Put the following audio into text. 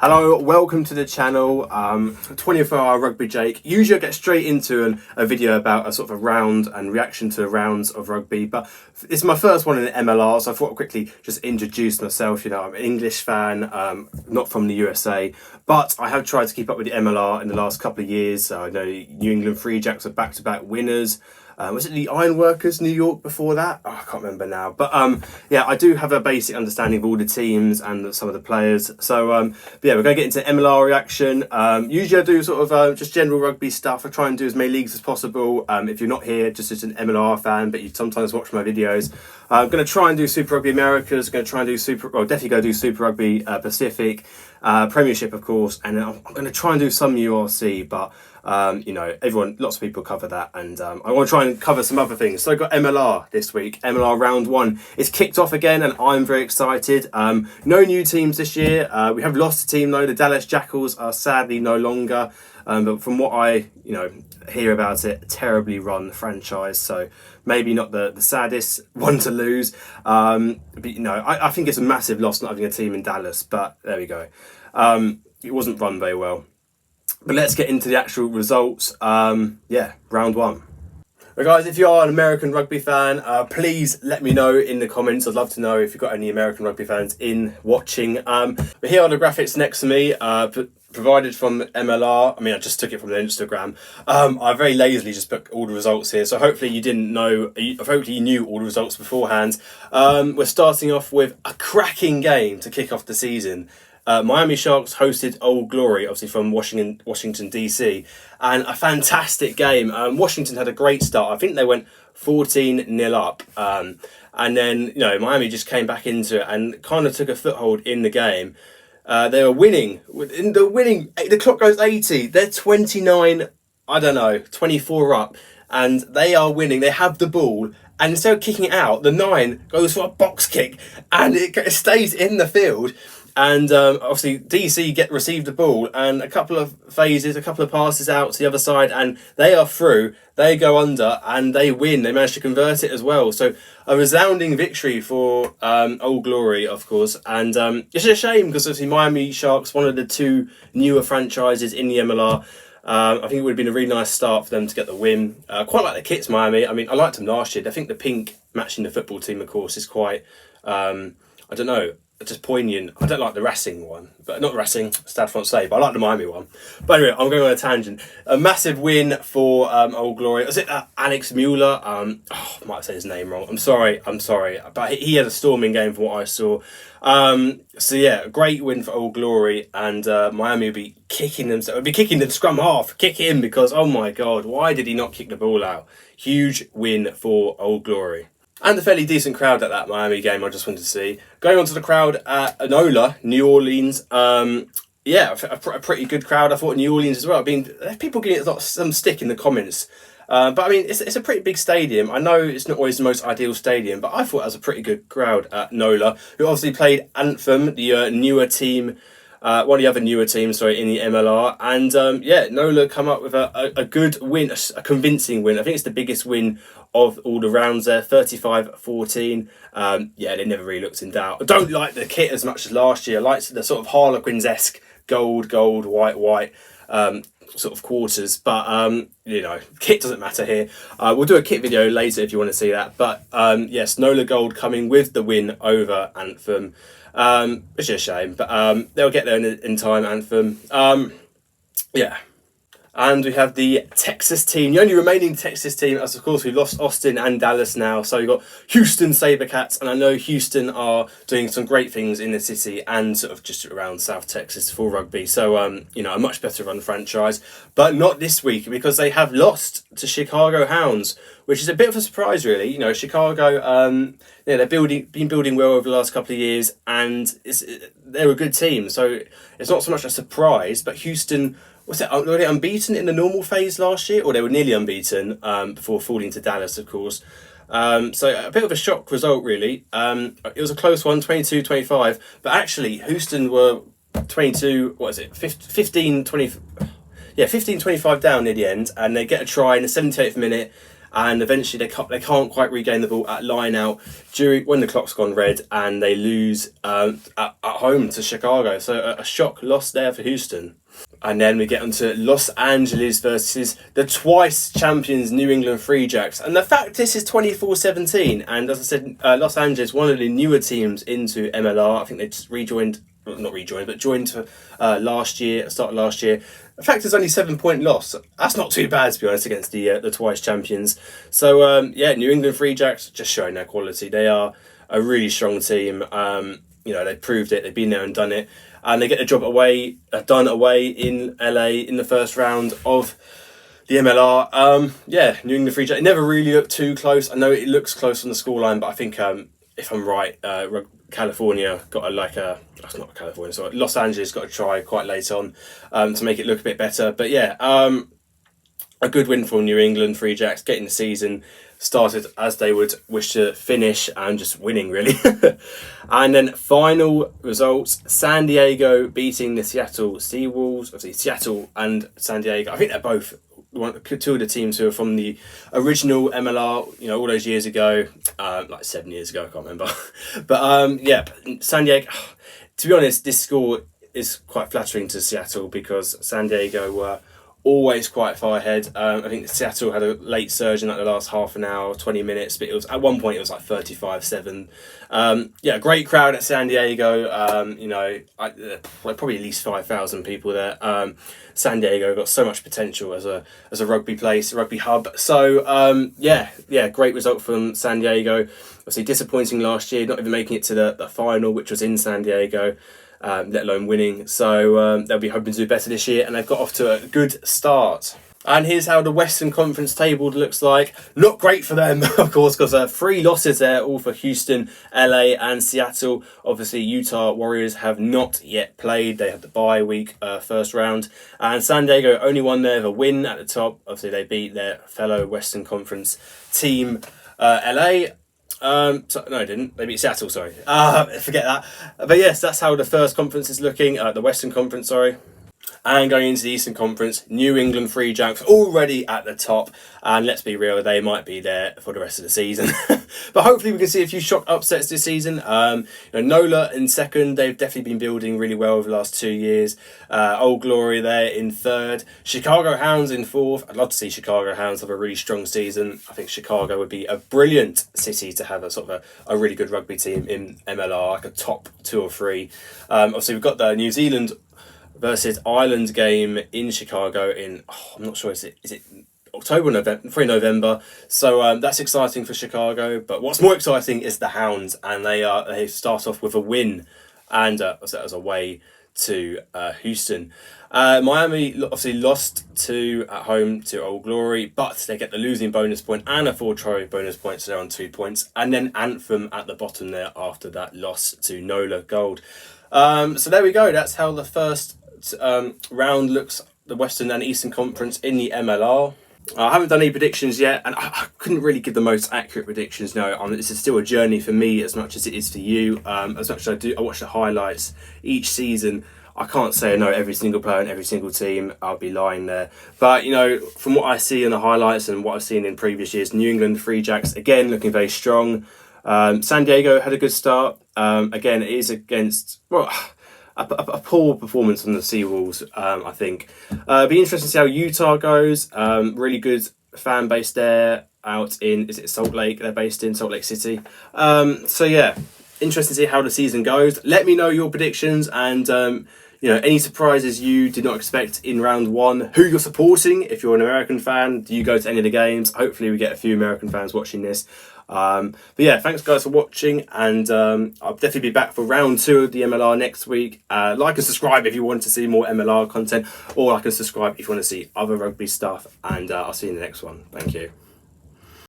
Hello, welcome to the channel, 24-hour Rugby Jake. Usually I get straight into a video about a sort of a round and reaction to rounds of rugby, but it's my first one in the MLR, so I thought I'd quickly just introduce myself. You know, I'm an English fan, not from the USA, but I have tried to keep up with the MLR in the last couple of years. I know New England Free Jacks are back-to-back winners. Was it the Ironworkers New York before that? Oh, I can't remember now. But yeah, I do have a basic understanding of all the teams and some of the players. So yeah, we're going to get into MLR reaction. Usually I do sort of just general rugby stuff. I try and do as many leagues as possible. If you're not here, just as an MLR fan, but you sometimes watch my videos. I'm going to try and do Super Rugby Americas. Going to try and do definitely go do Super Rugby Pacific, Premiership, of course. And then I'm going to try and do some URC, but you know, lots of people cover that, and I want to try and cover some other things. So I got MLR this week, MLR Round 1. It's kicked off again, and I'm very excited. No new teams this year. We have lost a team though. The Dallas Jackals are sadly no longer. But from what I hear about it, a terribly run franchise. So maybe not the saddest one to lose. But I think it's a massive loss not having a team in Dallas. But there we go. It wasn't run very well. But let's get into the actual results. Yeah, round 1. But guys, if you are an American rugby fan, please let me know in the comments. I'd love to know if you've got any American rugby fans watching. But here are the graphics next to me, provided from MLR. I mean, I just took it from their Instagram. I very lazily just put all the results here, so hopefully you didn't know. Hopefully you knew all the results beforehand. We're starting off with a cracking game to kick off the season. Miami Sharks hosted Old Glory, obviously from Washington DC, and a fantastic game. Washington had a great start. I think they went 14-0 up, and then Miami just came back into it and kind of took a foothold in the game. They were winning. The clock goes 80. They're 24 up, and they are winning. They have the ball, and instead of kicking it out, the 9 goes for a box kick, and it stays in the field. And obviously DC received the ball, and a couple of phases, a couple of passes out to the other side, and they are through. They go under and they win. They managed to convert it as well. So a resounding victory for Old Glory, of course. And it's a shame because obviously Miami Sharks, one of the 2 newer franchises in the MLR. I think it would have been a really nice start for them to get the win. Quite like the kits, Miami. I mean, I liked them last year. I think the pink matching the football team, of course, is quite, I don't know, just poignant. I don't like the Racing one, but not the Racing, Stade Francais, but I like the Miami one. But anyway, I'm going on a tangent. A massive win for Old Glory. Was it Alex Mueller? I might say his name wrong. I'm sorry. But he had a storming game from what I saw. So yeah, a great win for Old Glory, and Miami will be kicking themselves. Would be kicking the scrum half, kick him, because oh my god, why did he not kick the ball out? Huge win for Old Glory. And a fairly decent crowd at that Miami game, I just wanted to see. Going on to the crowd at NOLA, New Orleans. Yeah, a pretty good crowd. I thought New Orleans as well. I mean, people getting some stick in the comments. But I mean, it's a pretty big stadium. I know it's not always the most ideal stadium, but I thought it was a pretty good crowd at NOLA, who obviously played Anthem, the newer team, one of the other newer teams, in the MLR. And yeah, NOLA come up with a good win, a convincing win. I think it's the biggest win of all the rounds there, 35-14. Yeah, they never really looked in doubt. I don't like the kit as much as last year. I liked the sort of Harlequins-esque gold, white sort of quarters. But, kit doesn't matter here. We'll do a kit video later if you want to see that. But, yes, NOLA Gold coming with the win over Anthem. It's just a shame, but they'll get there in time, Anthem. Yeah. And we have the Texas team, the only remaining Texas team, as of course we've lost Austin and Dallas now. So you've got Houston Sabercats, and I know Houston are doing some great things in the city and sort of just around South Texas for rugby. So, a much better run franchise, but not this week because they have lost to Chicago Hounds, which is a bit of a surprise, really. Chicago, they've been building well over the last couple of years, and they're a good team. So it's not so much a surprise, but Houston, were they unbeaten in the normal phase last year? Or they were nearly unbeaten before falling to Dallas, of course. So a bit of a shock result, really. It was a close one, 22-25. But actually, Houston were 15-25 down near the end. And they get a try in the 78th minute. and eventually they can't quite regain the ball at line out when the clock's gone red, and they lose at home to Chicago. So a shock loss there for Houston. And then we get onto Los Angeles versus the twice champions New England Free Jacks. And the fact this is 24-17, and as I said, Los Angeles, one of the newer teams into MLR. I think they just joined for last year, start of last year. The fact is only 7-point loss. That's not too bad, to be honest, against the twice champions. So New England Free Jacks just showing their quality. They are a really strong team. They proved it. They've been there and done it. And they get the job done away in LA in the first round of the MLR. New England Free Jacks. It never really looked too close. I know it looks close on the scoreline, but I think if I'm right, California got Los Angeles got a try quite late on to make it look a bit better. But a good win for New England Free Jacks, getting the season started as they would wish to finish and just winning, really. And then final results, San Diego beating the Seattle Seawolves. Obviously, Seattle and San Diego, I think they're both two of the teams who are from the original MLR, all those years ago, like 7 years ago, I can't remember. But San Diego, to be honest, this score is quite flattering to Seattle because San Diego were always quite far ahead. I think Seattle had a late surge in like the last half an hour, 20 minutes, but it was at one point it was like 35-7. Great crowd at San Diego. Probably at least 5,000 people there. San Diego got so much potential as a rugby place, a rugby hub. So great result from San Diego. Obviously disappointing last year, not even making it to the final, which was in San Diego. Let alone winning. So they'll be hoping to do better this year, and they've got off to a good start. And here's how the Western Conference table looks like. Not great for them, of course, because 3 losses there, all for Houston, LA and Seattle. Obviously, Utah Warriors have not yet played. They had the bye week first round. And San Diego only won there with a win at the top. Obviously, they beat their fellow Western Conference team, LA. No, I didn't. They beat Seattle, sorry. Forget that. But yes, that's how the first conference is looking. The Western Conference, sorry. And going into the Eastern Conference, New England Free Jacks already at the top. And let's be real, they might be there for the rest of the season. But hopefully we can see a few shock upsets this season. NOLA in second. They've definitely been building really well over the last 2 years. Old Glory there in third. Chicago Hounds in fourth. I'd love to see Chicago Hounds have a really strong season. I think Chicago would be a brilliant city to have a really good rugby team in MLR, like a top 2 or 3. Obviously we've got the New Zealand versus Ireland game in Chicago I'm not sure, is it October, November, November. So that's exciting for Chicago. But what's more exciting is the Hounds, and they start off with a win, and that was away to Houston. Miami obviously lost at home to Old Glory, but they get the losing bonus point and a 4-try bonus point, so they're on 2 points. And then Anthem at the bottom there after that loss to NOLA Gold. So there we go. That's how the first round looks, the Western and Eastern Conference in the MLR. I haven't done any predictions yet, and I couldn't really give the most accurate predictions. No, this is still a journey for me as much as it is for you. As much as I watch the highlights each season, I can't say I know every single player and every single team. I'll be lying there. But, from what I see in the highlights and what I've seen in previous years, New England Free Jacks, again, looking very strong. San Diego had a good start. Again, it is against, a poor performance from the Seawolves, I think. Be interesting to see how Utah goes. Really good fan base there out in, is it Salt Lake? They're based in Salt Lake City. Interesting to see how the season goes. Let me know your predictions and any surprises you did not expect in round 1. Who you're supporting if you're an American fan. Do you go to any of the games? Hopefully we get a few American fans watching this. Thanks guys for watching, and I'll definitely be back for round 2 of the MLR next week. Like and subscribe if you want to see more MLR content, or like and subscribe if you want to see other rugby stuff, and I'll see you in the next one. Thank you.